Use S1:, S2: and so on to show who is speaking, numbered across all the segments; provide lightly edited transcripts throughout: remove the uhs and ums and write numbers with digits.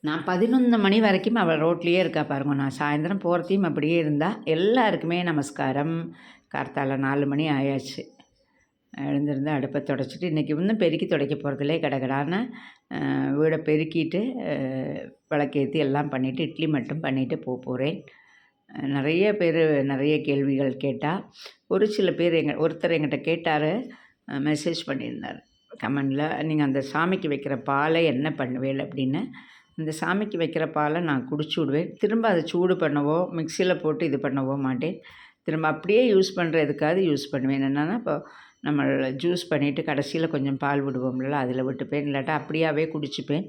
S1: நான் 11 மணி வரைக்கும் அவள் ரோட்லேயே இருக்கா பாருங்க. நான் சாயந்தரம் போகிறதையும் அப்படியே இருந்தா. எல்லாருக்குமே நமஸ்காரம். கார்த்தால 4 மணி ஆயாச்சு. எழுந்திருந்து அடுப்பை தொடச்சிட்டு இன்றைக்கி இன்னும் பெருக்கி துடைக்க போகிறதில்லே. கடகடான்னு வீடை பெருக்கிட்டு விளக்கேற்றி எல்லாம் பண்ணிவிட்டு இட்லி மட்டும் பண்ணிவிட்டு போகிறேன். நிறைய பேர் நிறைய கேள்விகள் கேட்டால், ஒரு சில பேர் ஒருத்தர் என்கிட்ட கேட்டார், மெசேஜ் பண்ணியிருந்தார் கமெண்டில், நீங்கள் அந்த சாமிக்கு வைக்கிற பாலை என்ன பண்ணுவேன் அப்படின்னு. அந்த சாமிக்கு வைக்கிற பாலை நான் குடிச்சு விடுவேன். திரும்ப அதை சூடு பண்ணவோ மிக்சியில் போட்டு இது பண்ணவோ மாட்டேன். திரும்ப அப்படியே யூஸ் பண்ணுறதுக்காவது யூஸ் பண்ணுவேன். என்னென்னா இப்போ நம்ம ஜூஸ் பண்ணிவிட்டு கடைசியில் கொஞ்சம் பால் விடுவோம்ல, அதில் விட்டுப்பேன். இல்லாட்டா அப்படியாவே குடிச்சுப்பேன்.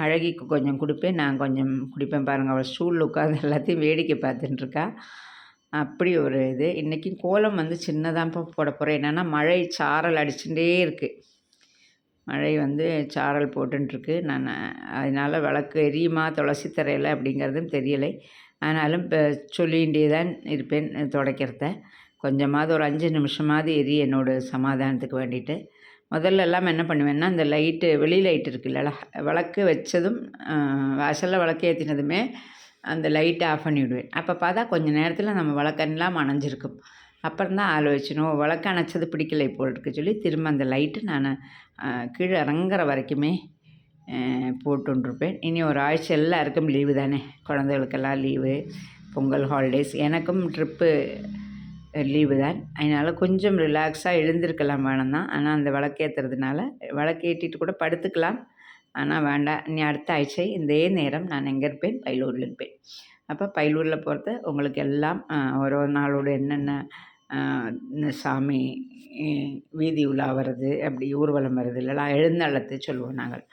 S1: அழகிக்கு கொஞ்சம் கொடுப்பேன், நான் கொஞ்சம் குடிப்பேன். பாருங்கள், அவள் ஸ்டூலில் உட்காந்து எல்லாத்தையும் வேடிக்கை பார்த்துட்டுருக்கா. அப்படி ஒரு இது. இன்றைக்கி கோலம் வந்து சின்னதாக போட போகிறேன். என்னென்னா மழை சாரல் அடிச்சுட்டே இருக்குது. மழை வந்து சாரல் போட்டுருக்கு. நான் அதனால் விளக்கு எரியுமா துளசி தரையில் அப்படிங்கிறதும் தெரியலை. ஆனாலும் இப்போ சொல்லிகிட்டே தான் இருப்பேன் துடைக்கிறத. கொஞ்சமாவது ஒரு 5 நிமிஷமாவது என்னோடய சமாதானத்துக்கு வேண்டிட்டு. முதல்ல எல்லாம் என்ன பண்ணுவேன்னா, இந்த லைட்டு வெளி லைட் இருக்குல்ல, விளக்கு வச்சதும் வாசலில் விளக்கு ஏற்றினதுமே அந்த லைட்டை ஆஃப் பண்ணி விடுவேன். அப்போ பார்த்தா கொஞ்சம் நேரத்தில் நம்ம விளக்கெல்லாம் அணைஞ்சிருக்கும். அப்புறம் தான் ஆலோசிக்கணும், விளக்கு அணைச்சது பிடிக்கலை போல் இருக்கு சொல்லி திரும்ப அந்த லைட்டு நான் கீழே இறங்குற வரைக்குமே போட்டுருப்பேன். இனி ஒரு ஆഴ്ച எல்லாருக்கும் லீவு தானே, குழந்தைகளுக்கெல்லாம் லீவு, பொங்கல் ஹாலிடேஸ், எனக்கும் ட்ரிப்பு லீவு தான். அதனால் கொஞ்சம் ரிலாக்ஸாக எழுந்திருக்கலாம் வேணும் தான். ஆனால் அந்த விளக்கேற்றுறதுனால விளக்கேற்றிட்டு கூட படுத்துக்கலாம். ஆனால் வேண்டாம், இனி அடுத்த ஆഴ്ചை இதே நேரம் நான் எங்கே இருப்பேன், பைலூரில் இருப்பேன். அப்போ பைலூரில் போகிறது உங்களுக்கு எல்லாம் ஒரு நாளோட என்னென்ன சாமி வீதி உலா வருது, அப்படி ஊர்வலம் வருது இல்லைனா எழுந்தள்ளத்து சொல்லுவோம் நாங்கள்.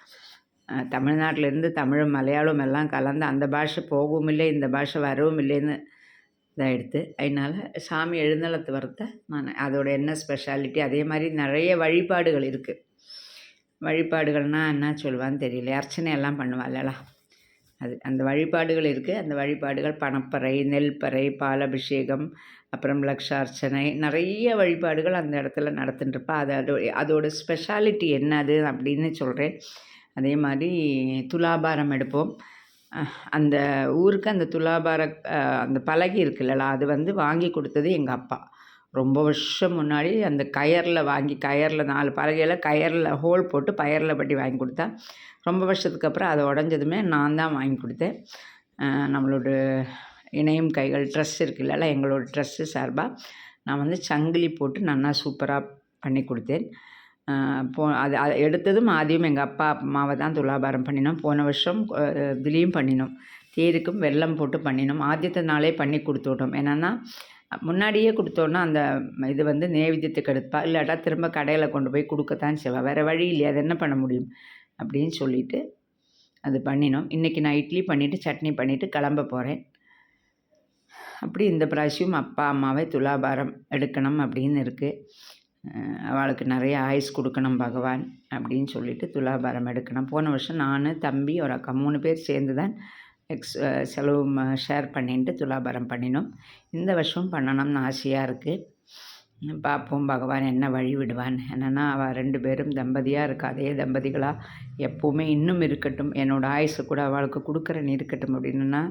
S1: தமிழ்நாட்டிலேருந்து தமிழும் மலையாளம் எல்லாம் கலந்து அந்த பாஷை போகவும் இல்லை, இந்த பாஷை வரவும் இல்லைன்னு இதாகிடுது. அதனால் சாமி எழுந்தள்ளத்து வரத நான் அதோட என்ன ஸ்பெஷாலிட்டி, அதே மாதிரி நிறைய வழிபாடுகள் இருக்குது. வழிபாடுகள்னால் என்ன சொல்லுவான்னு தெரியல, அர்ச்சனை எல்லாம் பண்ணுவாள்ல, அது அந்த வழிபாடுகள் இருக்குது. அந்த வழிபாடுகள் பணப்பறை, நெல்பறை, பாலபிஷேகம், அப்புறம் லக்ஷார்ச்சனை, நிறைய வழிபாடுகள் அந்த இடத்துல நடத்துட்டுருப்பா. அதோட ஸ்பெஷாலிட்டி என்னது அப்படின்னு சொல்கிறேன். அதே மாதிரி துலாபாரம் எடுப்போம். அந்த ஊருக்கு அந்த துலாபார அந்த பலகை இருக்குல்ல, அது வந்து வாங்கி கொடுத்தது எங்கள் அப்பா. ரொம்ப வருஷம் முன்னாடி அந்த கயரில் வாங்கி, கயரில் 4 பலகையில் கயரில் ஹோல் போட்டு பயரில் பட்டி வாங்கி கொடுத்தா. ரொம்ப வருஷத்துக்கு அப்புறம் அதை உடஞ்சதுமே நான் தான் வாங்கி கொடுத்தேன். நம்மளோட இணையும் கைகள் ட்ரெஸ் இருக்குல்ல, எங்களோட ட்ரெஸ்ஸு சார்பாக நான் வந்து சங்கிலி போட்டு நல்லா சூப்பராக பண்ணி கொடுத்தேன். அது எடுத்ததும் ஆதியும் எங்கள் அப்பா அம்மாவை தான் துலாபாரம் பண்ணினோம். போன வருஷம் இதுலேயும் பண்ணினோம், தேருக்கும் வெல்லம் போட்டு பண்ணினோம். ஆதித்த நாளே பண்ணி கொடுத்துட்டோம். என்னென்னா முன்னாடியே கொடுத்தோன்னா அந்த இது வந்து நெய்வேத்தியத்துக்கு எடுப்பா, இல்லாட்டா திரும்ப கடையில் கொண்டு போய் கொடுக்கத்தான் செய்வாள். வேறு வழி இல்லையா, அது என்ன பண்ண முடியும் அப்படின்னு சொல்லிவிட்டு அது பண்ணினோம். இன்றைக்கி நான் இட்லி பண்ணிவிட்டு சட்னி பண்ணிவிட்டு கிளம்ப போகிறேன். அப்படி இந்த பிராവശ്யம் அப்பா அம்மாவை துலாபாரம் எடுக்கணும் அப்படின்னு இருக்குது. அவளுக்கு நிறைய ஆயுஸ் கொடுக்கணும் பகவான் அப்படின்னு சொல்லிட்டு துலாபாரம் எடுக்கணும். போன வருஷம் நான், தம்பி, ஒரு அக்கா 3 பேர் சேர்ந்து தான் செலவு ஷேர் பண்ணிட்டு துலாபாரம் பண்ணினோம். இந்த வருஷம் பண்ணணும்னு ஆசையாக இருக்குது. பார்ப்போம் பகவான் என்ன வழி விடுவான். என்னென்னா அவள் 2 பேரும் தம்பதியாக இருக்கா, அதே தம்பதிகளாக எப்போவுமே இன்னும் இருக்கட்டும், என்னோடய ஆயுசு கூட அவளுக்கு கொடுக்குறேன்னு இருக்கட்டும் அப்படின்னா,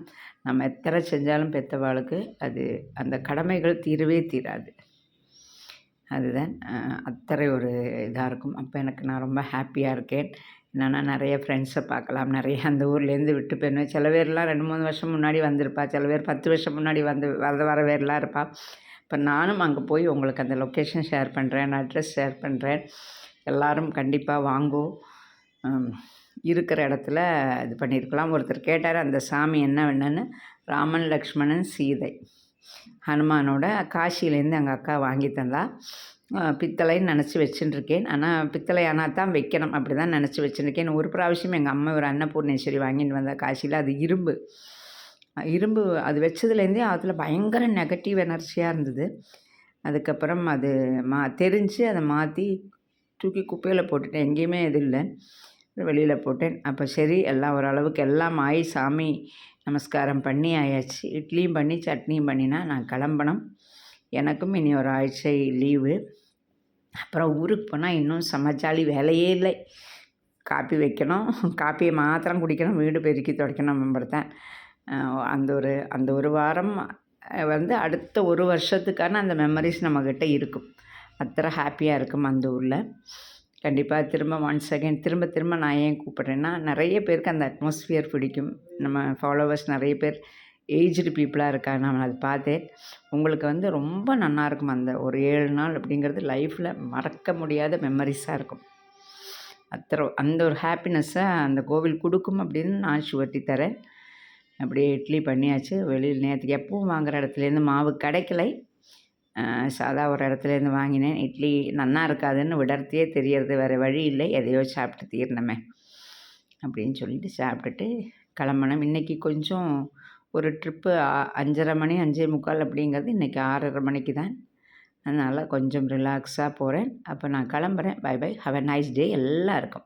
S1: நம்ம எத்தனை செஞ்சாலும் பெற்றவாளுக்கு அது அந்த கடமைகள் தீரவே தீராது. அதுதான் அத்தனை ஒரு இதாக இருக்கும். அப்போ நான் ரொம்ப ஹாப்பியாக இருக்கேன். என்னென்னா நிறைய ஃப்ரெண்ட்ஸை பார்க்கலாம், நிறைய அந்த ஊர்லேருந்து விட்டு போயிருவேன். சில பேர்லாம் 2-3 வருஷம் முன்னாடி வந்திருப்பா, சில பேர் 10 வருஷம் முன்னாடி வர வேறுலாம் இருப்பாள். இப்போ நானும் அங்கே போய் உங்களுக்கு அந்த லொக்கேஷன் ஷேர் பண்ணுறேன், அட்ரஸ் ஷேர் பண்ணுறேன். எல்லோரும் கண்டிப்பாக வாங்கோ. இருக்கிற இடத்துல இது பண்ணியிருக்கலாம். ஒருத்தர் கேட்டார் அந்த சாமி என்ன வேணுன்னு. ராமன், லக்ஷ்மணன், சீதை, ஹனுமானோட காசியிலேருந்து எங்கள் அக்கா வாங்கி தந்தா. பித்தளைன்னு நினச்சி வச்சுட்டுருக்கேன். ஆனால் பித்தளை ஆனால் தான் வைக்கணும், அப்படி தான் நினச்சி வச்சுருக்கேன். ஒரு பிராവശ്யம் எங்கள் அம்மா ஒரு அன்னபூர்ணேஸ்வரி வாங்கிட்டு வந்தால் காசியில், அது இரும்பு அது வச்சதுலேருந்தே அதில் பயங்கர நெகட்டிவ் எனர்ஜியாக இருந்தது. அதுக்கப்புறம் அது தெரிஞ்சு அதை மாற்றி தூக்கி குப்பையில் போட்டுட்டேன். எங்கேயுமே இது இல்லை, வெளியில் போட்டேன். அப்போ சரி, எல்லாம் ஓரளவுக்கு எல்லாம் ஆகி சாமி நமஸ்காரம் பண்ணி ஆயாச்சு. இட்லியும் பண்ணி சட்னியும் பண்ணினா நான் கிளம்பணும். எனக்கும் இனி ஒரு ஆഴ്ചை லீவு. அப்புறம் ஊருக்கு போனால் இன்னும் சமைச்சாலி வேலையே இல்லை. காப்பி வைக்கணும், காப்பியை மாத்திரம் குடிக்கணும், வீடு பெருக்கி துடைக்கணும் தான். அந்த ஒரு வாரம் அடுத்த ஒரு வருஷத்துக்கான அந்த மெமரிஸ் நம்மக்கிட்ட இருக்கும். அத்தனை ஹாப்பியாக இருக்கும் அந்த ஊரில். கண்டிப்பாக திரும்ப ஒன்ஸ் அகைன் திரும்ப நான் ஏன் கூப்பிட்றேன்னா, நிறைய பேருக்கு அந்த அட்மாஸ்ஃபியர் பிடிக்கும். நம்ம ஃபாலோவர்ஸ் நிறைய பேர் ஏஜ்டு பீப்புளாக இருக்காங்க. நான் அதை பார்த்தேன். உங்களுக்கு ரொம்ப நல்லாயிருக்கும். அந்த ஒரு 7 நாள் அப்படிங்கிறது லைஃப்பில் மறக்க முடியாத மெமரிஸாக இருக்கும். அந்த ஒரு ஹாப்பினஸ்ஸை அந்த கோவில் கொடுக்கும் அப்படின்னு நான் ஷுவர்ட்டி தரேன். அப்படியே இட்லி பண்ணியாச்சு. வெளியில் நேற்றுக்கு எப்பவும் வாங்குகிற இடத்துலேருந்து மாவு கிடைக்கலை. சாதா ஒரு இடத்துலேருந்து வாங்கினேன். இட்லி நன்னா இருக்காதுன்னு விடறதையே தெரியறது. வேறு வழி இல்லை, எதையோ சாப்பிட்டு தீரணுமே அப்படின்னு சொல்லிட்டு சாப்பிட்டுட்டு கிளம்புனேன். இன்றைக்கி கொஞ்சம் ஒரு ட்ரிப்பு 5:30 மணி 5:45 அப்படிங்கிறது இன்றைக்கி 6:30 மணிக்கு தான். அதனால் கொஞ்சம் ரிலாக்ஸாக போகிறேன். அப்போ நான் கிளம்புறேன். Bye bye. Have a nice day எல்லாருக்கும்.